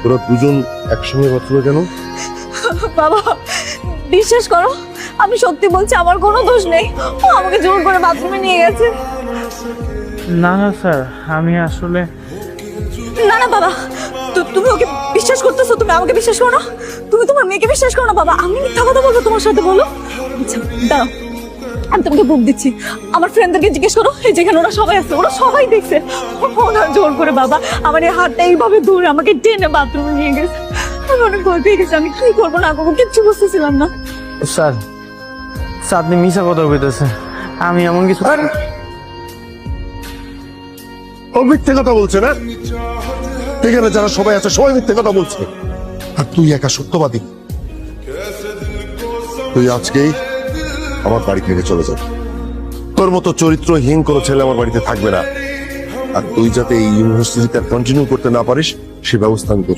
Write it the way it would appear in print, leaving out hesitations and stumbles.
তোরা দুজন একসঙ্গে বাথরুমে কেন? বাবা বিশ্বাস করো, আমি সত্যি বলছি, আমার কোনো দোষ নেই। ও আমাকে জোর করে বাথরুমে নিয়ে গেছে। না না স্যার, আমি আসলে না না বাবা, তুমি ওকে বিশ্বাস করতেছো? তুমি আমাকে বিশ্বাস করো না? তুমি তোমার মেয়েকে বিশ্বাস করো না? বাবা আমি মিথ্যা কথা বলবো তোমার সাথে? বলো। আচ্ছা দাঁড়াও, আমি তোমাকে বুক দিচ্ছি। আমার ফ্রেন্ডদেরকে জিজ্ঞেস করো, এই যেখানে ওরা সবাই আছে, ওরা সবাই দেখছে। ওরা জোর করে বাবা আমার এই হাতটা এইভাবে ধরে আমাকে টেনে বাথরুমে নিয়ে গেছে। আমি অনেক ভয় পেয়ে গেছি, আমি কি করবো না করবো কিচ্ছু বুঝতেছিলাম না। স্যার, স্যার আপনি মিশা কথা কইতেছেন। আমি এমন কিছু ও মিথ্যে কথা বলছে না? এখানে যারা সবাই আছে সবাই মিথ্যে কথা বলছে, আর তুই একা সত্যবাদী। তুই আজকেই আমার বাড়ি থেকে চলে যাবি। তোর মতো চরিত্রহীন কোনো ছেলে আমার বাড়িতে থাকবে না। আর তুই যাতে এই ইউনিভার্সিটিতে কন্টিনিউ করতে না পারিস সে ব্যবস্থা আমি করব।